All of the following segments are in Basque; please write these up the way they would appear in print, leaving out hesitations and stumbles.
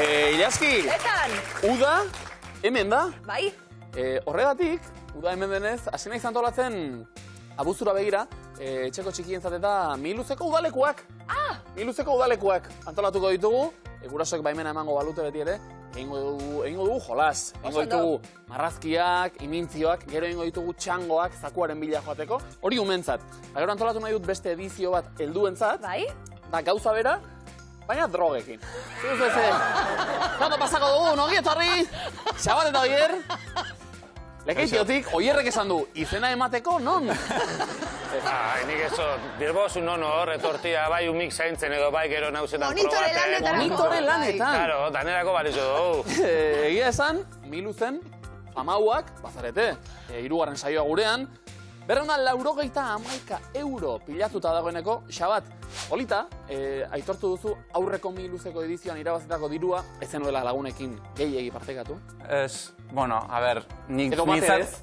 Ilaski, uda, hemen da. Bai. Horregatik, uda hemen denez, hasi nahi antolatzen abuztura begira, etxeko txikientzat eta Miluzeko udalekuak. Miluzeko udalekuak antolatuko ditugu, gurasoek baimena emango balute beti ere, egingo dugu jolas, egingo ditugu marrazkiak, imintzioak, gero egingo ditugu txangoak, zakuaren bila joateko, hori umentzat. Gero antolatu nahi dut beste edizio bat helduentzat, da gauza bera, baina drogekin. Zando pasako dugu, nogi etorri, Xabat eta Oier, lekeitiotik, Oierrek esan du, izena emateko, non? Nik eso, birbozu nono hor, etortia, bai umik zaintzen edo bai gero nauzetan probaten. Monitore lanetan. Claro, danerako balizu dugu. Egia esan, Miluzen, famauak, bazarete, hirugarren saioa gurean, 291 euro pilatuta dagoeneko, Xabat, polita, aitortu duzu aurreko Miluzeko edizioan irabazitako dirua, ez zenuela lagunekin gehiegi partekatu? Ez, bueno, a ber, nik edo baterez?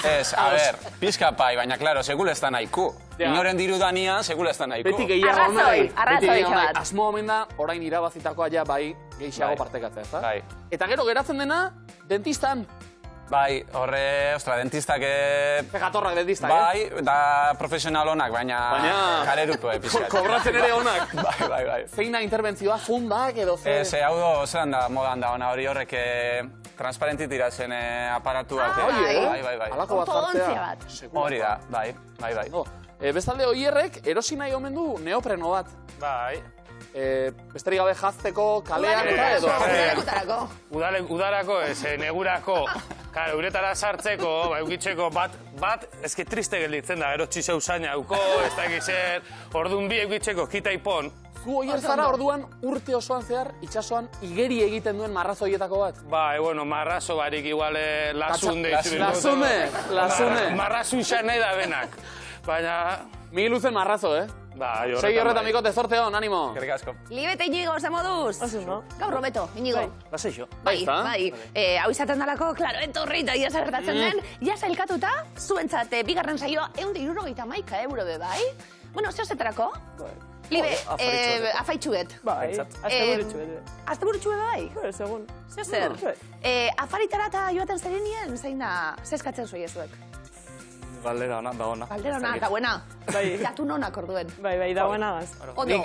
Ez, a ber, pizka pai, baina, klaro, segula ez da nahiku. Inoren diru danian, segula ez da nahiku. Beti gehiago nahi. Arrazoi, Xabat. Asmo omen da, orain irabazitakoa ja bai gehiago partekatzea, ez da? Bai. Eta gero geratzen dena, dentistan. Bai, horre, ostra, dentistak... Pegatorrak dentistak, bai, da profesional honak, baina karerutu, pizkat. Kobratzen ere honak. Bai. Zeina interbentzioa, fundak edo ze... Ez, hau do, zelan da, modan da, ona hori horrek transparenti tirazen aparatuak. Bai. Alako bat jartzea. Hori da, bai. Bestalde, Oierrek erosi nahi omen du neopreno bat. Bai. Besterik gabe jazteko, kalean eta edo. Udarako, ez, negurako. Karo, uretara sartzeko, eukitzeko bat, ezki triste gelditzen da, gero txizeu zaina auko, ez da egizer, orduan bi eukitzeko, kita ipon. Zu Oier zara orduan urte osoan zehar, itxasoan igeri egiten duen marrazoietako bat? Bai, bueno, marrazo barik igual lasunde. Lasune. Marrazun xan nahi da benak. Baina... Miluzen marrazo, Segi horretan Mikote, zorte hon, animo. Gerrik asko. Libete Inigo, ze moduz? Gaur, Robeto, Inigo. Laseixo. Bai. Hau izaten dalako, klaro, etorri eta ia gertatzen den, ia sailkatuta, zuentzat, bigarren saioa, 171 euro be, bai? Bueno, zehozetarako? Libe, afaitxuet. Bai, asteburutxuet. Asteburutxuet bai? Segun. Zer? Afaritara eta joaten zerenien, zein da, zeskatzen zuiezuek? Galdera ona, da ona. Galdera ona, da buena. Bai. Jatun onak orduen. Bai, da buena gaz. Ondo.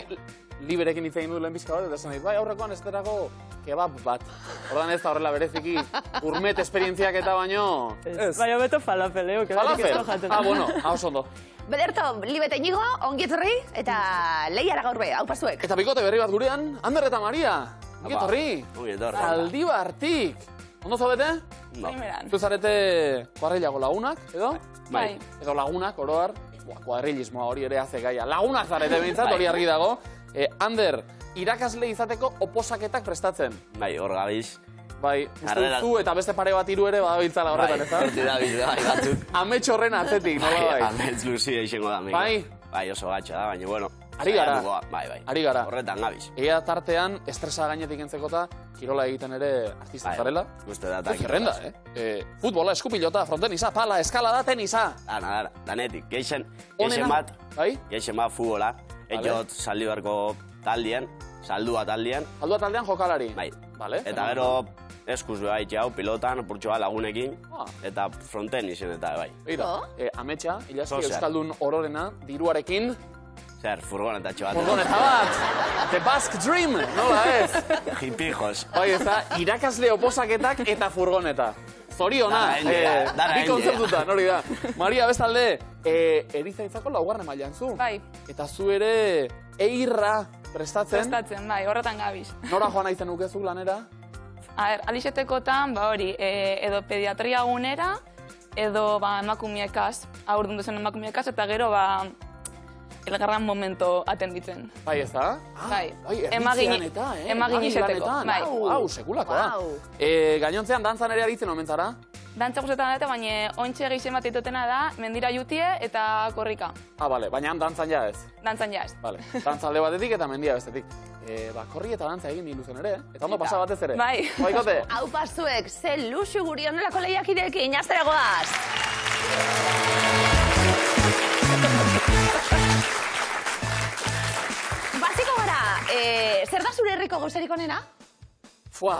Liberekin hitz egin du lehen bizka bat, eta esan dit, bai, aurrekoan ez derako kebab bat. Ordan ez da horrela bereziki gourmet esperientziak eta baino... Bai, hobeto falafel, Falafel? Bueno, hau ondo. Bederto, Libete Inigo, ongi etorri, eta lehiara gaur be, hau pasuek. Eta Bikote berri bat gurean, Ander eta Maria. Ongi etorri. Zaldibartik. Ondo zaudete? Primeran. Zuzarete kuadrillago lagunak, edo? Bai. Edo lagunak, oroar. Kuadrillismoa hori ere haze gaia. Lagunak zarete behintzat, hori argi dago. Ander, irakasle izateko oposaketak prestatzen. Bai, hor gabiz. Bai, uste duzu eta beste pare bat hiru ere badabiltzala horretan, ez da? Bai, horti dabiz, bai, batzuk. Amets horren atzetik, nola bai? Amets luzia izango da, miko. Bai? Bai, oso gatxa da, baina, bueno. Ari gara. Bai. Ari gara. Horretan gabiz. Egia tartean, estresa gainetik entzekota, kirola egiten ere artista zarela. Uste da, zerrenda, futbola, eskupilota, frontenisa, pala, eskalada, tenisa. Danetik. Geixen bat. Bai? Geixen bat futbola. Ejot, Zaldibarko taldien, Zaldua taldien. Zaldua taldean jokalari. Bai. Eta gero eskuz beha itxau, pilotan, purtsoa lagunekin, eta fronten izen eta bai. Eira, ametsa, Ilaski Euskaldun ororena, diruarekin. Zer, furgonetatxo bat. Furgoneta bat! The Basque Dream! Nola ez? Hipijos. Bai, ez da, irakasle oposaketak eta furgoneta. Zoriona, bi kontzertutan, hori da. Maria, bestalde, erizaintzako laugarren mailan zu. Bai. Eta zu ere, eirra prestatzen. Prestatzen, bai, horretan gabiz. Nora joan aizen ukezuk lanera? A ber, alixetekotan, hori, edo pediatria gunera, edo emakumiekaz, aurrun duzen emakumiekaz, eta gero, elgarran momento atenditzen. Bai, ez da? Bai. Emagin izeteko. Bai. Hau, sekulakoa. Gainontzean, dantzan ere aritzen omen zara? Dantza guztetan eta, baina ontxe gehizien bat ditutena da, mendira jutie eta korrika. Bale, baina dantzan ja ez? Dantzan ja ez. Bale, dantza alde batetik eta mendia bestetik. Korri eta dantza egin iluzen ere, eta ondo pasa batez ere. Bai. Baikote? Hau pasuek, ze luxu guri onelako lehiakidekin, jaztera goaz! Basiko gara, zer da zure herriko gauzarik onena? Fua,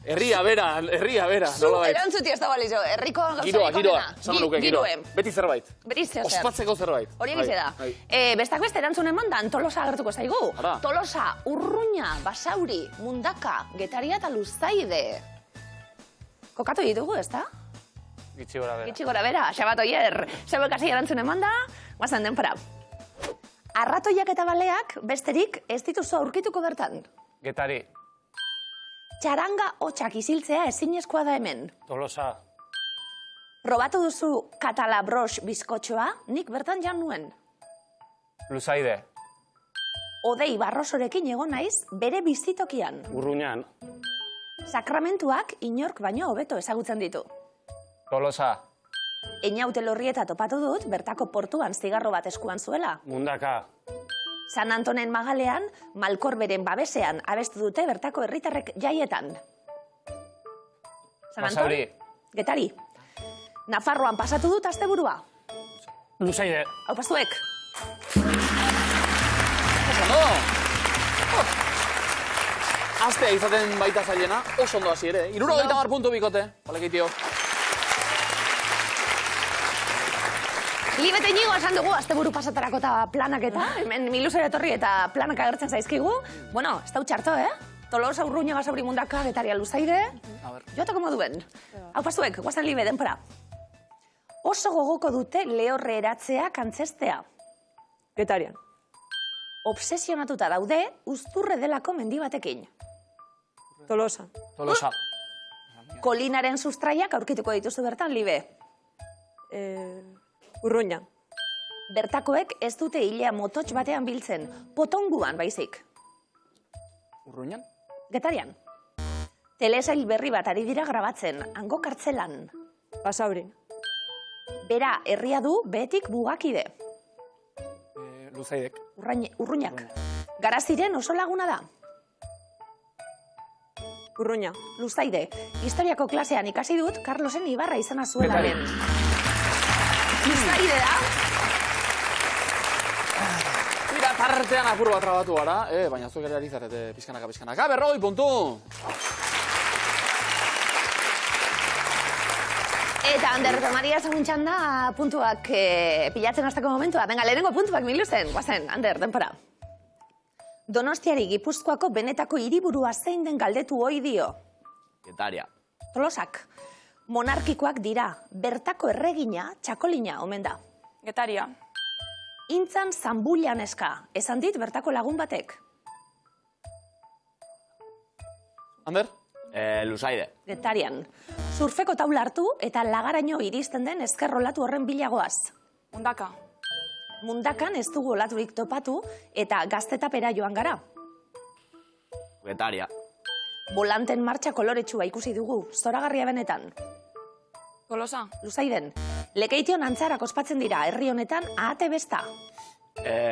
herria bera, nola bait. Erantzuti ez da balizo, herriko Giroa, gauzarik onena. esan nuke, giroa. Beti zerbait. Beti zer. Ospatzeko zerbait. Hori egize da. Bestak beste erantzun emandan Tolosa agertuko zaigu. Ara. Tolosa, Urruña, Basauri, Mundaka, Getaria eta Luzaide. Kokatu ditugu, ez da? Gitxi gora bera. Gitxi gora bera, Xabat Oier. Zebelkasi erantzun emanda, guazen denpora. Arratoiak eta baleak besterik ez dituzu aurkituko bertan. Getari. Txaranga hotxak isiltzea ezinezkoa da hemen. Tolosa. Probatu duzu katalabrox bizkotxoa, nik bertan jan nuen. Luzaide. Odei barrosorekin egon naiz bere bizitokian. Urruñan. Sakramentuak inork baino hobeto ezagutzen ditu. Tolosa. Einaute Lorrieta topatu dut bertako portuan zigarro bat eskuan zuela. Mundaka. San Antonen magalean, Malkorberen babesean abestu dute bertako herritarrek jaietan. San Anton? Basauri. Getari. Nafarroan pasatu dut asteburua. Luzaide. Hau pastuek. Oso, Astea izaten baita zailena, oso ondo hasi ere. 70 puntu bikote, palekitio. Libete inigo esan dugu, asteburu pasatarako eta planak eta, hemen Milusera etorri eta planak agertzen zaizkigu. Bueno, ez dau txarto, Tolosa, Urruña, Basauri, Mundaka, Getaria, Luzaide. Joatako moduen. Hau pastuek, guazen libe, denpora. Oso gogoko dute lehorre eratzea kantzestea. Getarian. Obsesionatuta daude, uzturre delako mendi batekin. Tolosa. Tolosa. Kolinaren sustraiak aurkituko dituzu bertan, libe. Urruña. Bertakoek ez dute hilea mototx batean biltzen, potonguan baizik. Urruñan? Getarian. Telesail berri bat ari dira grabatzen, hango kartzelan. Basauri. Bera, herria du behetik bugakide. Luzaidek. Urruñak. Garaziren oso laguna da. Urruña. Luzaide. Historiako klasean ikasi dut Carlosen Ibarra izena zuela lehen. Luzaide da. Mira, tartean apur bat trabatu gara, baina zuek ere ari zarete pizkanaka. 40 puntu! Eta Ander Maria seguntxan da puntuak pilatzen hasteko momentua. Venga, lehenengo puntuak Miluzen. Guazen, Ander, denpora. Donostiari Gipuzkoako benetako hiriburua zein den galdetu ohi dio. Getaria. Tolosak. Monarkikoak dira, bertako erregina, txakolina omen da. Getaria. Intzan Zambulian eska, esan dit bertako lagun batek. Ander? Luzaide. Getarian. Surfeko taula hartu eta lagaraino iristen den ezkerrolatu horren bilagoaz. Mundaka. Mundakan ez dugu olaturik topatu eta gaztetapera joan gara. Getaria. Volanten martxa koloretsua ikusi dugu, zoragarria benetan. Tolosa. Luzaiden, Lekeition antzarak ospatzen dira, herri honetan ahate besta.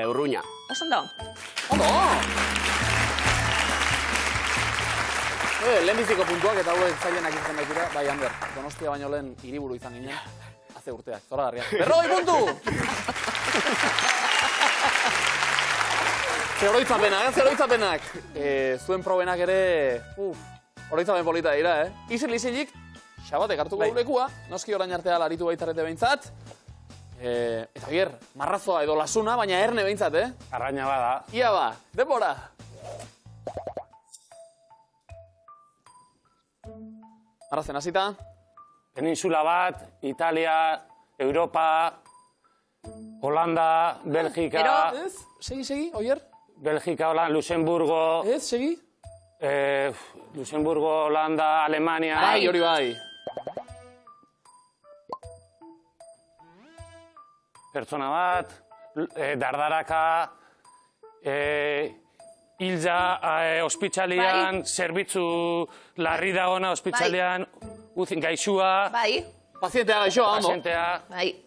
Urruña. Osondo. Ondo! Lehenbiziko puntuak eta hauek zailenak izan baitira, bai, Ander, Donostia baino lehen hiriburu izan ginen, haze urteak, zoragarriak. 40 puntu! Zer oroitzapenak. Zuen probenak ere, oroitzapen polita dira, Isil-isilik, Xabatek hartuko lekua, noski orain artea laritu baitarete behintzat. Eta bier, marrazoa edo lasuna, baina erne behintzat, Arraina bada. Ia ba, denbora! Marrazen hasita. Peninsula bat, Italia, Europa, Holanda, Belgika... Ez? Segi, Oier? Belgika, Holanda, Luxemburgo... Ez, segi? Luxemburgo, Holanda, Alemania... Bai, hori bai. Pertsona bat, dardaraka, hilda ospitalian, zerbitzu larri dagona ospitalian, gaixua, Bai, Pazientea gaixoa, ondo. pazientea, bai.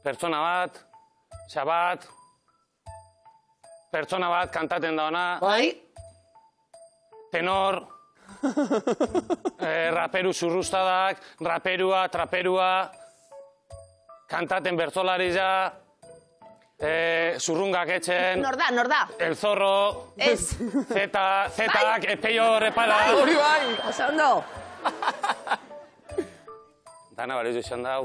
pertsona bat, xabat, pertsona bat kantaten dauna, Bai. tenor, raperu zurrustadak, raperua, traperua, kantaten bertzolaria, Zurrungak etxen, Nor da? el zorro, Ez. zetak, peio repala. Hori bai! Oso ondo. Dana barizu izan da,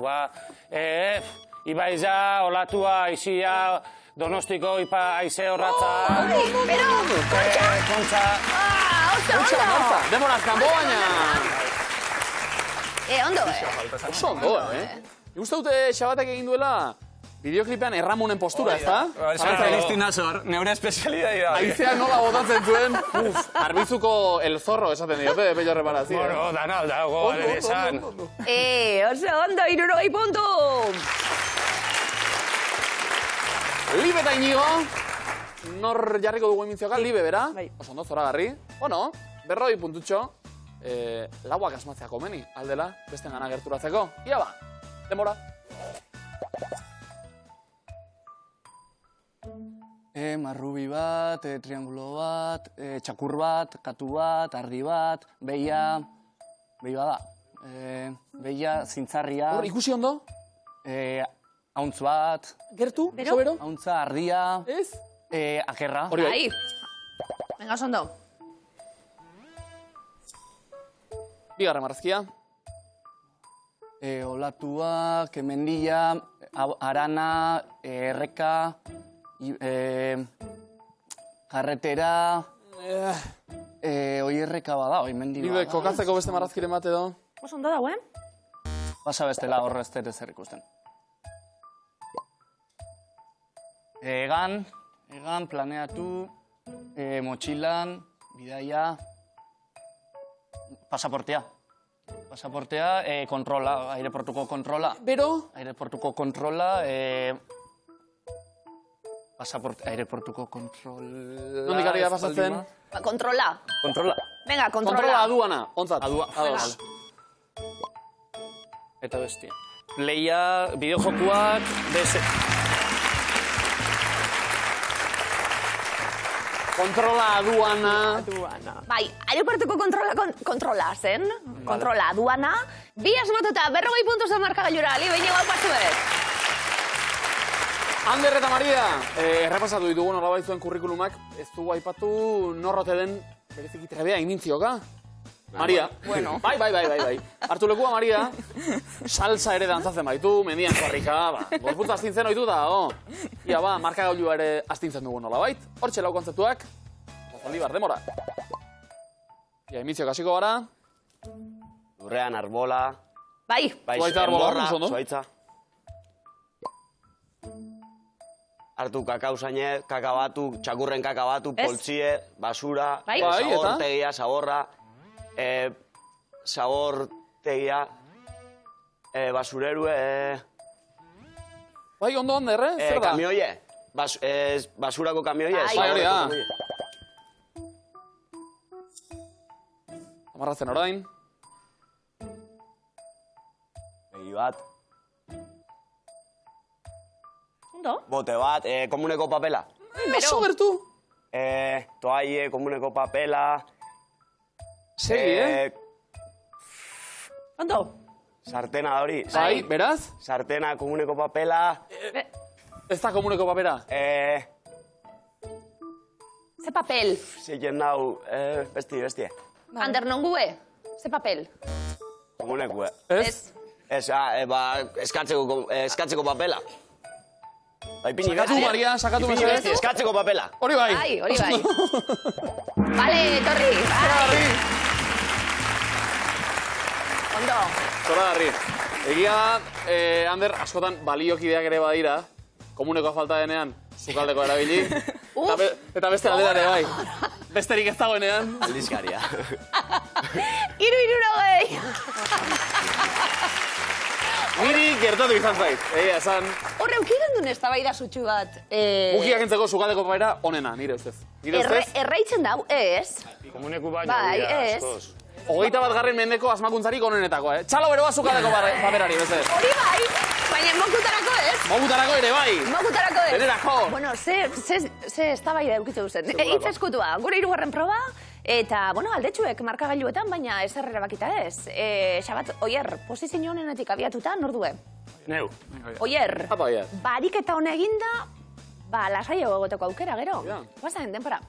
Ibaiza, Olatua, Isia, Donostiko, Aize Horratza, Pero, Kontxa. oso Kontxa, ondo. Marta, demoraz kanbo baina... Ondo, Oso ondo, Nik uste dute Xabatek egin duela bideoklipean Erramunen postura, ez da? Especialistina zor, neure espezialidadea. Aizeak nola botatzen zuen, arbizuko el zorro esaten diote, pello reparazio. Bueno, dana, dago, bale esan. Oso ondo, 60 puntu. Libe eta Inigo, nor jarriko dugu emintzioka, Libe, bera? Bai. Oso ondo, zoragarri. Bueno, 40 puntutxo, lauak asmatzea komeni, aldela, beste gana gerturatzeko. Ia ba, denbora. Marrubi bat, triangulo bat, txakur bat, katu bat, ardi bat, behia da. Behia, zintzarria, Hor, ikusi ondo? hauntz bat, Gertu? Bero? Sobero? hauntza, ardia, Ez? akerra. Hori bai. Venga, oso ondo. Bigarren marrazkia. Olatua, kemendia, arana, erreka, karretera, hoi erreka bada, hoi mendi Libe, bada. kokatzeko beste marrazkiren bat edo. Oso ondo dagoen? Pasa bestela horre ez dut ezer ikusten. Egan planeatu, motxilan, bidaia, pasaportea. Pasaportea, kontrola, aireportuko kontrola. Bero? Aireportuko kontrola, aireportuko kontrola... Nondik ari da pasatzen? Kontrola. Kontrola. Venga, Kontrola kontrola. aduana, ontzat. Ados. Eta bestia. Playia, bideojokuak, Kontrola aduana. Bai, aireportuko kontrola zen. Kontrola aduana. Bi asmatuta, 40 puntu zen markagailura. Libe, Inigo, pasuet. Ander eta Maria, errepasatu ditugu nolabait zuen kurrikulumak, ez dugu aipatu norrote den bereziki trebea imintzioka. Maria. Bueno. Bai. Hartu lekua Maria, salsa ere dantzatzen baitu, mendian korrika, gorputza astintzen oitu da, Ia ba, markagailua ere astintzen dugu nolabait. Hortxe lau kontzeptuak, Zaldibar, demora. Ia, imintzioak hasiko gara. Lurrean arbola, Bai. Zuaitza arbola, oso ondo. zuaitza. Hartu kakausaine, kakabatu, txakurren kakabatu, Ez. poltsie, basura, Bai. Bai, eta? zabortegia, zaborra, zabortegia, basureru, Bai, ondo Ander, zer da? kamioie, basurako kamioie. Bai. Bai, hori da. zaborreko kamioie. Amarratzen orain. Begi bat, Ondo. bote bat, komuneko papela. Oso gertu. Toaie, komuneko papela, Segi, Ondo. sartena da hori. Bai, beraz? Sartena, komuneko papela, Ez da komuneko papera. Ze papel. zeiken dau, bestie. Ander, nongue. Ze papel. Komuneko, Ez? eskatzeko papela. Bai, pini Sakatu, bestie. Maria, sakatu Ipini mesedez. bestie, eskatzeko papela. Hori bai. Bai, hori bai. Vale, torri. Bai. Ondo. Zoragarri. Egia da, Ander, askotan baliokideak ere badira, komunekoa falta denean, sukaldeko erabili, eta beste aldean ere bai. Besterik ez dagoenean. Aldizkaria. 60. Niri gertatu izan zait, egia esan, Horre, aukiren duen eztabaida sutsu bat. mukiak entzeko sukaldeko papera onena, nire ustez. Nire ustez, Erraitzen dau, ez. Komuneku baino, Bai, dira, ez. askoz. 21. mendeko asmakuntzarik onenetakoa, Txalo beroa sukaldeko paperari, beste. Hori bai, baina mokutarako ez. Mogutarako ere bai. Mokutarako ez. Denerako. Bueno, ze eztabaida eukitze duzen. Hitz eskutua, gure 3. proba, eta, bueno, aldetxuek markagailuetan, baina ez erabakita ez. Xabat, Oier, posizio honenetik abiatuta, nor due? Neu. Oier, Apa, Oier. bariketa hone eginda, Ba, lasaio egoteko aukera, gero. Ja. Guazen, denpora.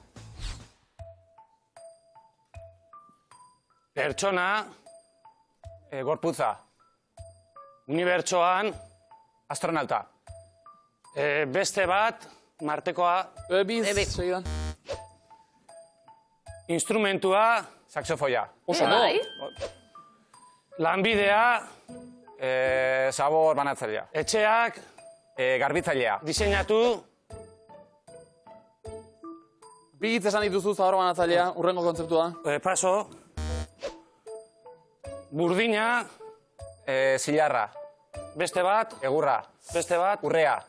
Pertsona, Gorputza. unibertsoan, Astronauta. beste bat, martekoa, Biz, segidan. instrumentua, Saxofoia. Oso, Bai. lanbidea, Sabor banatzailea. etxeak, Garbitzailea. diseinatu, Bi hitz esan dituzu zabor banatzailea, urrengo kontzeptua. paso, burdina, Zilarra. beste bat, Egurra. beste bat, Urrea.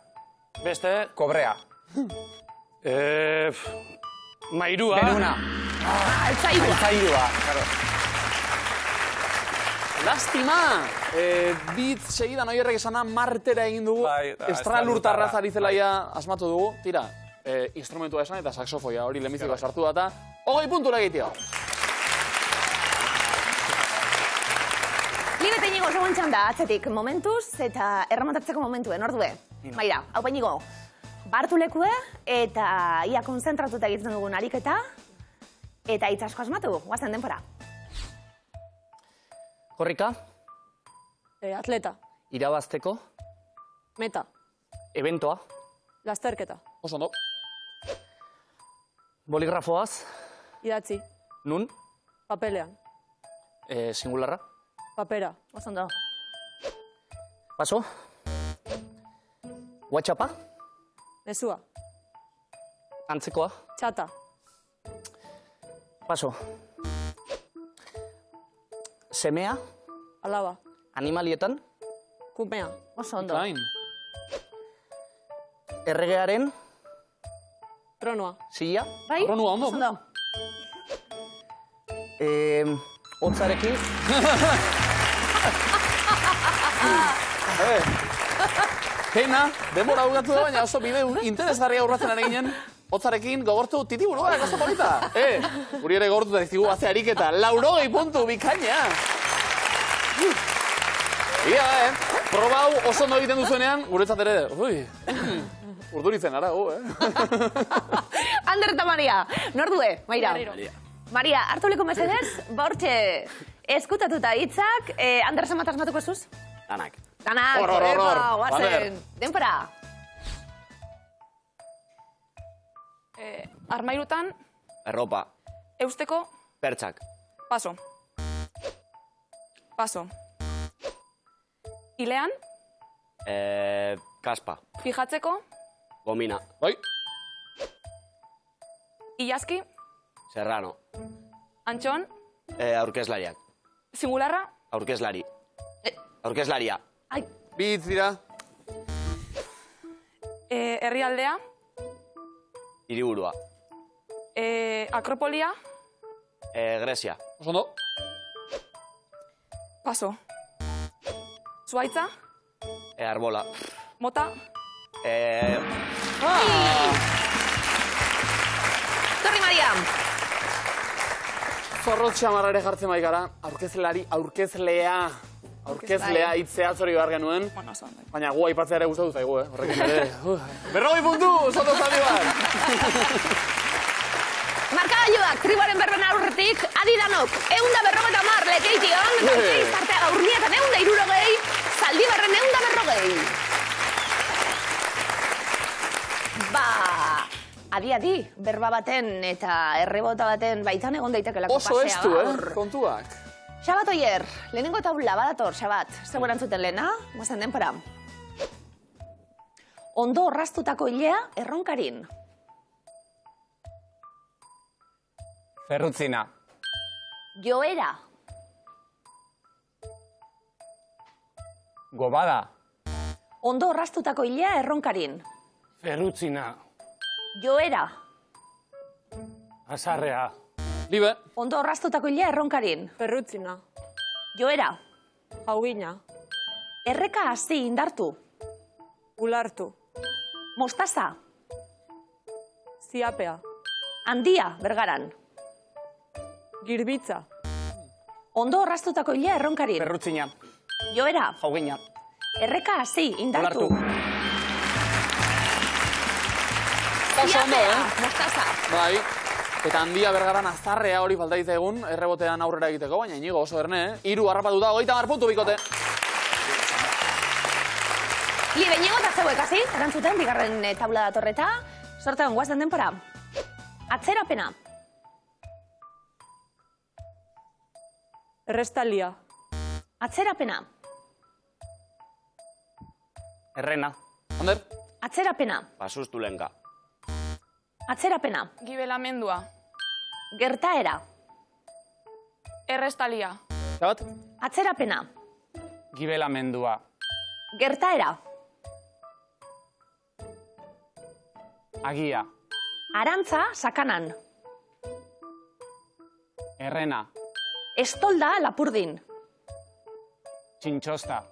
beste, Kobrea. mairua, Beruna. Altzairua. Altzairua. Claro. Lastima! Bi hitz segidan oierrek esana martera egin dugu. Bai, Estralurtarra estralurtarra. zarizelaia asmatu dugu. Tira, instrumentua esan eta saxofoia hori lehenbizikoa sartu data. 20 puntura egiteo. Libe eta inigo zegoen txanda atzetik momentuz eta erremontatzeko momentuen, ordue. Maira, hau painigo, bartu lekue eta ia konzentratuta egiten dugun ariketa eta hitz asko asmatu, guazen denpora. Korrika, Atleta. irabazteko, Meta. eventoa, Lasterketa. Oso ondo. boligrafoaz, Idatzi. nun, Papelean. singularra, Papera. Oso ondo. paso, WhatsAppa, Mezua. antzekoa, Txata. paso, semea, Alaba. animalietan, Kumea. Oso ondo. Kain. erregearen, Tronoa. silla, Bai? Arronua, ondo. Oso ondo. hotzarekin, Pena, denbora bukatu da, baina oso bide interesgarria urratzen ari ginen. Hotzarekin gogortu titiburuak oso polita. Guri ere gogortu da dizigu haze ariketa. 80 puntu bikaina. Ia, proba hau oso ondo egiten duzuenean, guretzat ere, urduritzen ara, Ander eta Maria, nordue, Maira. Maria, hartu leko mesedez, bortxe eskutatuta hitzak, Ander zemat asmatuko zuz? Danak. Danak, Hor, hor, hor, hor. guazen, Ander. denpora. Armairutan, Erropa. eusteko, Pertsak. paso. Paso. Ilean, Kaspa. fijatzeko, Gomina. Bai, ilaski, Serrano. antxon, Aurkezlariak. singularra, Aurkezlari. Aurkezlaria. Ai, bi hitz dira. herrialdea, Hiriburua. akropolia, Grecia. Oso ondo. paso. Zuaitza, Arbola. mota, torri Maria. Zorrot xamarra ere jartzen baikara, aurkezlea hitzea zori behar genuen. bueno, oso ondo. Baina gu aipatzea ere gustatu zaigu, horrekin ere. 40 puntu, soto zati bat! Markagailuak, tribuaren berben aurretik, adidanok, 150 lekeition, gauzei zartea gaurnietan 160, zaldi berren 140. Ba, adi, berba baten eta errebota baten baitan egon daitekelako Oso pasea estu, gaur. kontuak. Xabat oier, lehenengo taula badator, Xabat. Zegoen antzuten lehena, guazen denpora. Ondo orraztutako hilea erronkarin. Ferrutzina. Joera. Gobada. Ondo orraztutako hilea erronkarin. ferrutzina, Joera. azarrea, Libe, Ondo orraztutako hilea erronkarin. Perrutzina. Joera. Jaugina. Erreka hasi indartu. Ulartu. Mostaza. Ziapea. Handia, bergaran. Girbitza. Ondo orraztutako hilea erronkarin. perrutzina, Joera. jaugina, Erreka hasi indartu. ulartu, Oso ondo, Mostaza. Bai. Eta handia bergaran azarrea hori falta egun, errebotean aurrera egiteko, baina Inigo oso erne, 3 harrapatuta, 30 puntu bikote. Libe, Inigo eta zeuek hasi, erantzuten, bigarren taula datorreta. Sortean, guazen denpora. Atzerapena. Errestalia. Atzerapena. Errena. Ander? Atzerapena. Basustu lenka. Atzerapena. Gibelamendua. Gertaera. Errestalia. Xabat? Atzerapena. Gibelamendua. Gertaera. Agia. Arantza sakanan. Errena. Estolda lapurdin. Txintxosta.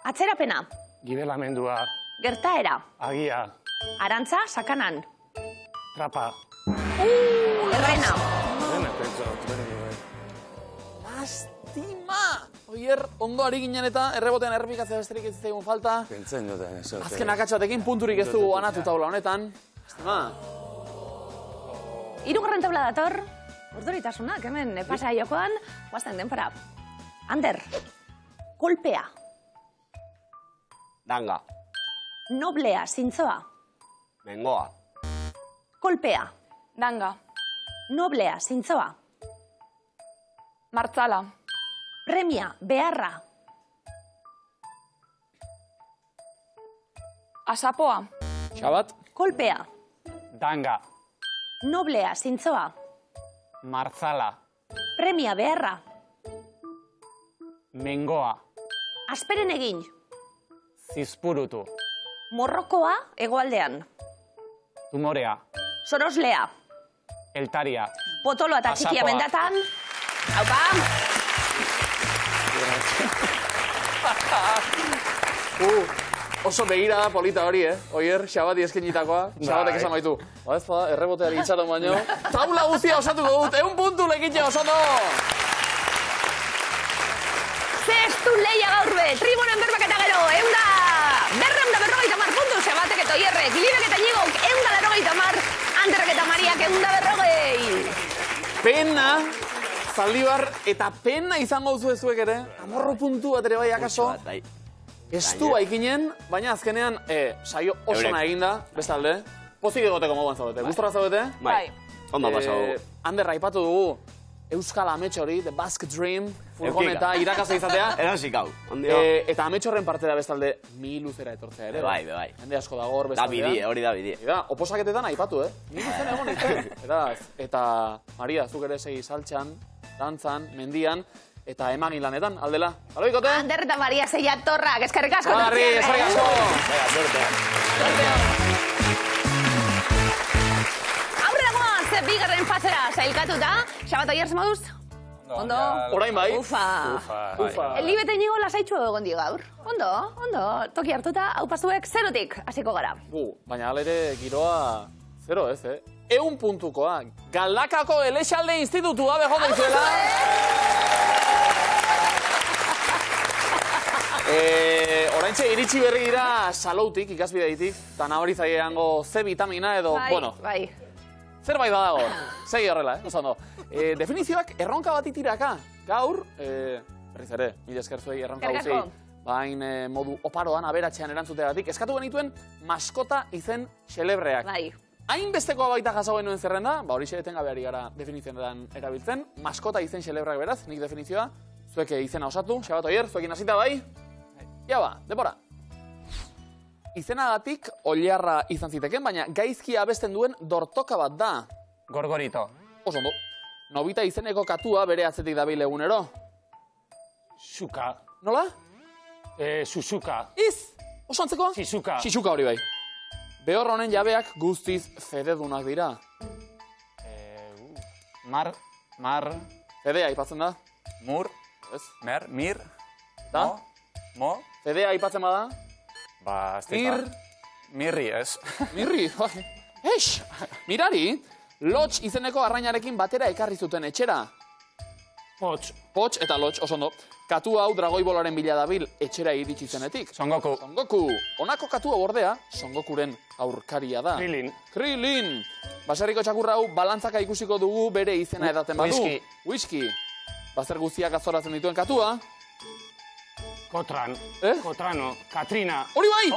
Atzerapena. Gibelamendua. Gertaera. Agia. Arantza sakanan. Trapa. Errena. Lastima! Oier, ondo ari ginen eta errebotean errepikatzea besterik ez zaigun falta. Pentsen duten, eso. Azken akatxatekin punturik ez du anatu taula honetan. Lastima. 3. taula dator. Urduritasunak, hemen pasa jokoan, guazten denpora. Ander. Kolpea. Danga. Noblea, zintzoa. Mengoa. Kolpea. Danga. Noblea, zintzoa. Martzala. Premia, beharra. Asapoa. Xabat? Kolpea. Danga. Noblea, zintzoa. Martzala. Premia, beharra. Mengoa. Asperen egin. Zizpurutu. Morrokoa, hegoaldean. Tumorea. Soroslea. Eltaria. Potolo eta txikia Asapoa. mendatan. Haupa. Oso begirada polita hori, Oier, Xabati eskenitakoa. Xabatek esan baitu. Ba ez bada, erreboteari itxaron baino. Taula guztia osatuko dut, 1 puntu lekitxe osando! Zestu leia gaur be, tribunen berbak eta gero, 150 puntu, Xabatek eta Oierrek, Libek eta Inigok, 150, Anderrek eta Mariak, 150. Pena, Zaldibar, eta pena izango duzu ezuek ere, amorro puntu bat ere bai akaso. Bai. Estu baikinen, baina azkenean, saio osona eginda, bestalde. Pozik egoteko moduan zaudete, gustora zaudete? Bai. Ondo pasau. Ander, aipatu dugu, Euskal Amets hori, The Basque Dream, furgoneta, irakasle izatea. Erosik hau. Ondio. Eta Amets horren parte da bestalde, mi luzera etortzea ere. Bai. Hende asko dago hor Da bestaldean. bidie, hori da bidie. Da, oposaketetan aipatu, mi luzera egon nintzen. Eta, Maria, zuk ere segi saltxan, dantzan, mendian, eta emagin lanetan, aldela. Halo, ikote? Ander eta Maria zeia torrak, eskerrik asko. Barri, eskerrik asko! Aurrera goaz, bigarren fasera sailkatuta. Xabat Oier zemoduz? Ondo? Orain bai. Ufa. Libete Inigo lasaitxu egon di gaur. Ondo. Toki hartuta, hau pastuek 0tik hasiko gara. Baina alere giroa 0 ez, 100 puntukoa. Galdakako Elexalde Institutua behon daizuela. Oraintxe iritsi berri dira saloutik, ikasbideitik, eta nabari zaieango C vitamina edo, Bai. zerbait badago. Segi horrela, oso ondo. Definizioak erronka bat itiraka. Gaur, berriz ere, mila esker zuei erronka guzei, bain modu oparoan, aberatzean erantzuteagatik, eskatu genituen maskota izen xelebreak. Bai. Hainbestekoa baita jaso genuen zerrenda, hori etengabeari gara definizioetan erabiltzen, maskota izen xelebreak beraz, nik definizioa, zuek izena osatu, Xabat Oier, zuekin hasita bai? Ja ba, denbora. Izenagatik oliarra izan ziteken, baina gaizki abesten duen dortoka bat da. Gorgorito. Oso ondo. Nobita izeneko katua bere atzetik dabil egunero. Xuka. Nola? Suzuka. Iz! Oso antzekoa? Shizuka. Shizuka hori bai. Behor honen jabeak guztiz fededunak dira. Mar. Fedea aipatzen da. Mur. Ez? Mir. Da? Mo. Fedea aipatzen bada. Ba, aztipa. Mirri, ez. Mirri, bai. Mirari, Lotx izeneko arrainarekin batera ekarri zuten etxera. Pots. Pots eta lotx, oso ondo. Katu hau dragoi bolaren bila dabil etxera iritsi zenetik. Son Goku. Son Goku. Honako katua bordea, Son Gokuren aurkaria da. Krilin. Krilin. Baserriko txakurra hau balantzaka ikusiko dugu bere izena edaten badu. Whisky. Whisky. Bazer guztiak azoratzen dituen katua. Kotran. Kotrano. Katrina. Hori bai!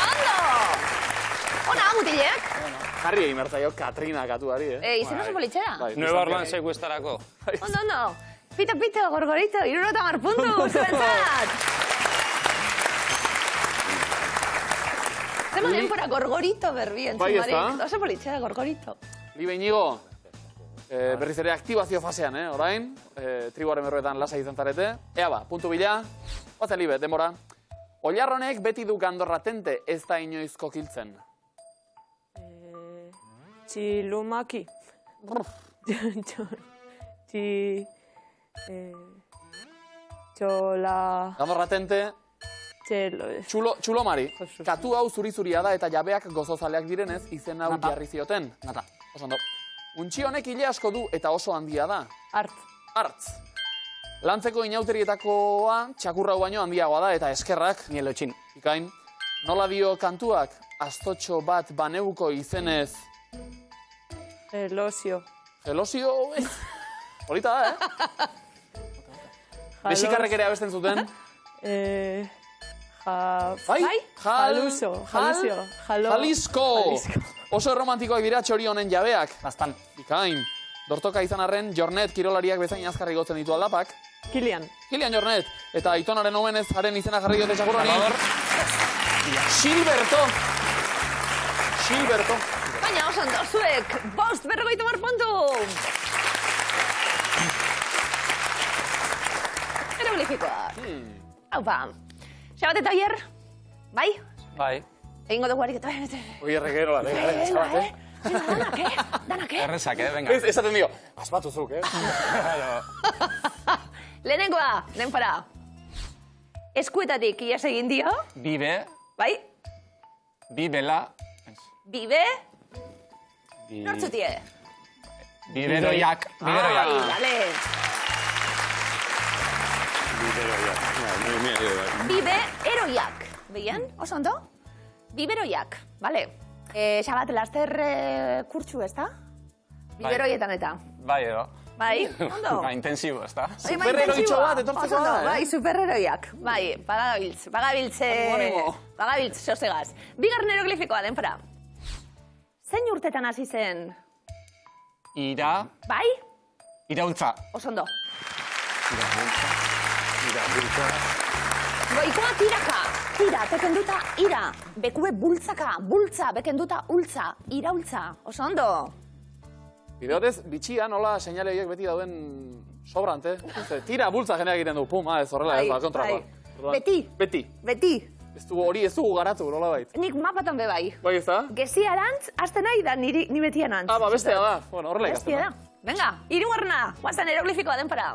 Ondo! Ona, mutilek. Jarri egin bertzaio Katrina katuari, Izen oso politxera. Nueva Orleans ekuestarako. Ondo. Pito, gorgorito, 70 puntu, zuentzat. Zema denpora gorgorito berbien, Bai, zumarik. ezta? Oso politxera, gorgorito. Libe Inigo, berriz ere aktibazio fasean, orain. Tribuaren berroetan lasa izan zarete. Ea ba, puntu bila. Bazen Libe, denbora. Oilarronek beti du gandorra tente ez da inoiz kokiltzen. Txilumaki. Txola... Gandorra tente, txulo mari. Katu hau zuri-zuria da eta jabeak gozozaleak direnez izen hau Nata. jarri zioten. Nata. Oso ondo. Untxi honek hile asko du eta oso handia da. Art. Hartz. Lantzeko inauterietakoa txakurra hau baino handiagoa da eta eskerrak. Nielo txin. Ikain, nola dio kantuak aztotxo bat baneuko izenez Elosio. gelosio? Polita da, Mexikarrek ere abesten zuten. Bai? Jaluso. Jalisco. Oso romantikoak dira txori honen jabeak. Bastan. Ikain, dortoka izan arren, Jornet kirolariak bezain azkarri gotzen ditu aldapak. Kilian. Kilian Jornet, eta Aitonaren omenez haren izena jarri diote txakurroni. Silberto. Baina oso ondo, zuek, 550 puntu. Eroglifikoa. Haupa. Xabat eta Oier, bai? Bai. Egingo dugu ariketa. Oier regeroa, Danak, Errezak, venga. Esaten dio, asmatu zuk, Lehenengoa, denpora. Eskuetatik iaz egin dio, Bibe. bai? Bibela. Bibe, nortzutie. Biberoiak. Ai, dale. Bibe eroiak. Begien, oso ondo? Biberoiak, bale. Xabat, laster kurtsu, ez da? Biberoietan eta. Bai, edo. Bai, ondo? Ba, intensibo, ez da? Superheroitxo bat etortzeko da, Bai, superheroiak. Bai, bagabiltz, sosegaz. Bigarren eroglifikoa, denpora. Zein urtetan hasi zen? Bai? Iraultza. Oso ondo. Goikoa tiraka. Tira, tekenduta ira. Bekue bultzaka. Bultza, bekenduta ultza. Iraultza. Oso ondo. Bideotez, bitxia nola seinale horiek beti dauden sobrante. Tira, bultza jeneak egiten du, pum, ez horrela, ez, kontrakoa. Beti. Hori ez dugu garatu, nola bait. Nik mapatan be bai. Bai, ez da? Geziarantz, azte nahi da ni betian antz. Ba, bestea da. Bueno, horrela ikasten Bestia da. Venga, hirugarrena. Guazan eroglifikoa denpora.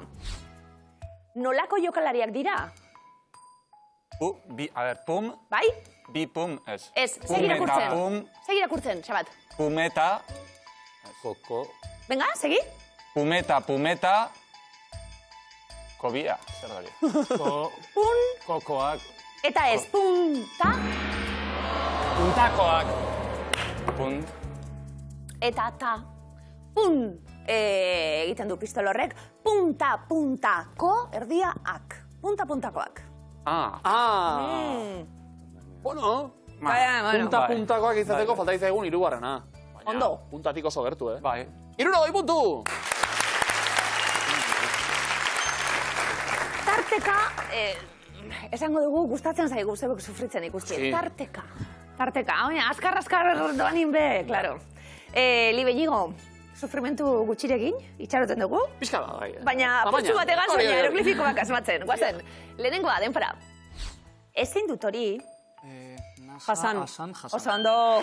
Nolako jokalariak dira? Pum. Bai? Bi pum, ez. Ez, Pum eta pum. Segi irakurtzen, Xabat. Pumeta. Koko. Venga, segi. Pumeta. Kobia, zer dali. Pun. Kokoak. Eta ez, punta. Puntakoak. Punt. Eta ta. Pun. Egiten du pistol horrek. Puntako erdia ak. Puntakoak. Bueno. Bueno. Puntakoak izateko falta izagun hirugarrena. Ondo. Puntatik oso gertu, Bai. 60 puntu! Tarteka, esango dugu gustatzen zaigu, zebek sufritzen ikusti. Sí. Tarteka, oina, azkar doanin be, claro. Libe Lligo, sufrimentu gutxirekin, itxaroten dugu. Pixka da, bai. Baina putzu bat egaz, baina eroglifikoak asmatzen. Guazen, lehenengoa, denpora. Ezin dut hori, Hasan. oso ondo.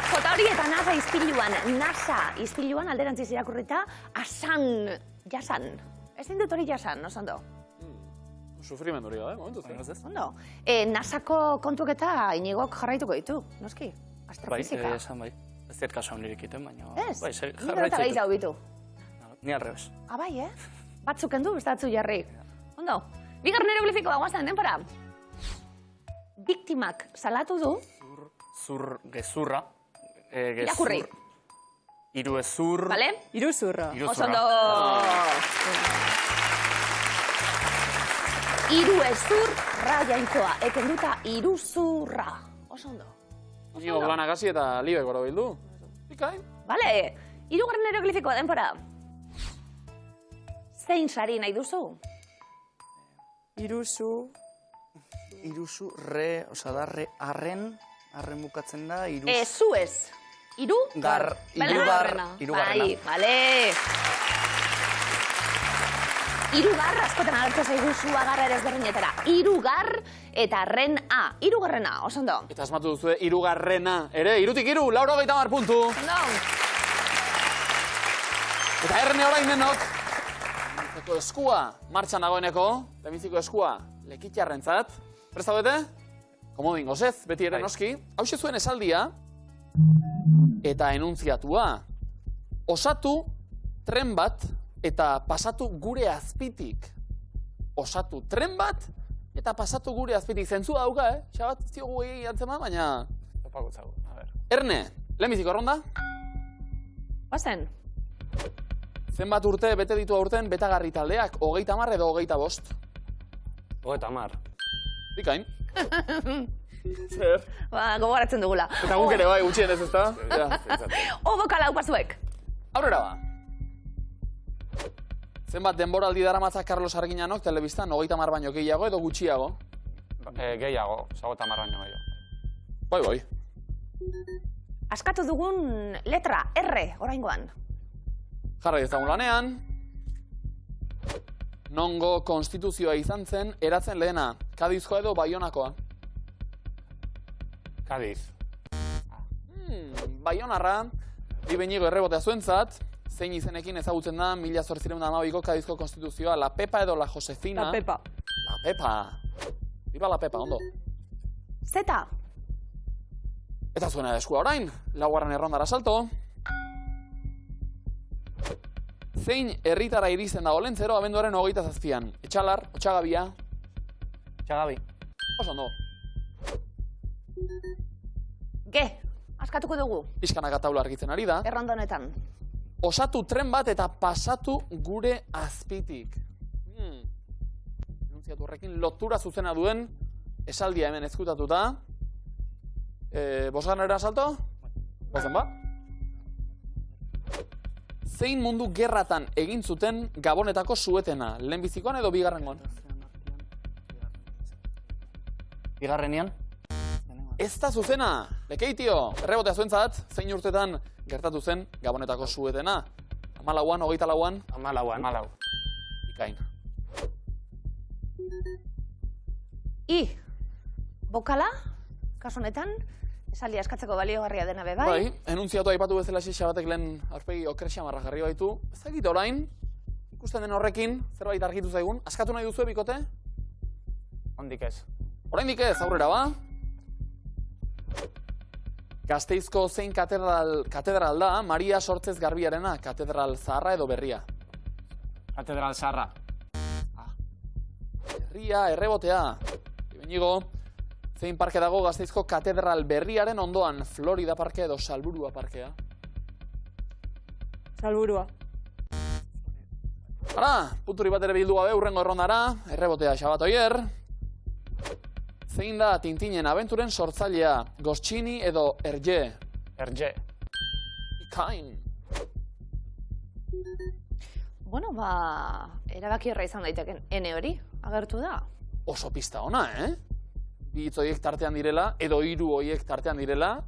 Jota hori eta NASA izpiluan alderantziz irakurrita, jasan. Ezin dut hori jasan, oso ondo. Sufrimendu hori da, momentu zen. Ondo. NASako kontuk eta Inigok jarraituko ditu, noski. Astrofizika. Esan bai. Ez diet kasu handirik iten, baina... Ez? Bai, Nire eta gehiago bitu. Ni arrebes. Bai, Batzuk kendu, ez datzu jarri. Ondo, bigarren hieroglifikoa, guazen, denpora. Biktimak salatu du. Gezurra. Irakurri. Iruzur. Bale? Iruzurra. Oso ondo. Iruzurra jainkoa. Ekenduta iruzurra. Oso ondo. Inigo planak hasi eta Libek gora bildu. Bikain. Bale, hirugarren hieroglifikoa, denpora. Zein sari nahi duzu? Iruzu, re, arren bukatzen da, Zu ez. irugarrena. Bai, bale. Irugar, askotan agertzen zaigu zuagarra ere ezberdinetara. Irugar eta ren A. Irugarrena, oso ondo. Eta asmatu duzu, irugarrena. Ere, irutik iru, 80 puntu. Ondo. Eta erne orain denok. Lehenbiziko eskua martxan dagoeneko. Lehenbiziko eskua lekitxarrentzat. Presta bete? Komodin gozez, beti ere noski. Hauxe zuen esaldia. Eta enuntziatua. Osatu tren bat eta pasatu gure azpitik. Osatu tren bat eta pasatu gure azpitik. Zentzua dauka, Xabat, ez diogu egin antzema, baina... Opakutzago, a ver. Erne, lehenbiziko ronda. Bazen. Zenbat urte bete ditu aurten betagarri taldeak, 30 edo 25? 30. Bikain. Zer? Gogoratzen dugula. Eta guk ere bai, gutxien ez ezta? Odo kala upazuek. Aurrera ba. Zenbat denboraldi daramatzak Carlos Arginanok telebistan 30 baino gehiago edo gutxiago? Gehiago, 50 baino gehiago. Bai. Askatu dugun letra, R, oraingoan. Jarra dezagun lanean. Nongo konstituzioa izan zen eratzen lehena, Kadizkoa edo Baionakoa? Kadiz. Baionarra, Ibenigo errebotea zuentzat, zein izenekin ezagutzen da 1812ko Kadizko konstituzioa, La Pepa edo La Josefina? La Pepa. La Pepa. Viva La Pepa, ondo. Zeta. Eta zuena eskua orain, laugarren errondara salto. Zein herritara iristen dago Lentzero abenduaren 27an? Etxalar, Otxagabia? Txagabi. Oso ondo. Ge, askatuko dugu. Pixkanaka taula argitzen ari da. Errondo honetan. Osatu tren bat eta pasatu gure azpitik. Enuntziatu horrekin lotura zuzena duen esaldia hemen ezkutatuta. Bosgarrenera salto? Bazen ba? Zein mundu gerratan egin zuten Gabonetako suetena? Lehenbizikoan edo bigarrengoan? Bigarrenean. Ez da zuzena! Lekeitio, errebotea zuentzat, zein urtetan gertatu zen Gabonetako suetena? 14an, 24an? 14. Bikain. Bokala, kasu honetan, esaldia eskatzeko baliogarria dena be bai. Bai, enuntziatu aipatu bezala Xabatek lehen aurpegi okrexamarra jarri baitu. Ez dakit orain, ikusten den horrekin, zerbait argitu zaigun. Askatu nahi duzu bikote? Ondik ez. Oraindik ez, aurrera ba. Gasteizko zein katedral da, Maria Sortzez Garbiarena, katedral zaharra edo berria? Katedral zaharra. Berria, errebotea. Ibenigo, zein parke dago Gasteizko katedral berriaren ondoan, Florida parkea edo Salburua parkea? Salburua. Hala, punturi bat ere bildu gabe urrengo errondara, errebotea Xabat Oier. Zein da Tintinen abenturen sortzailea, Goscinny edo Hergé? Hergé. Bikain. Bueno, erabaki horra izan daiteken ene hori, agertu da. Oso pista ona, Bi hitz horiek tartean direla, edo 3 horiek tartean direla.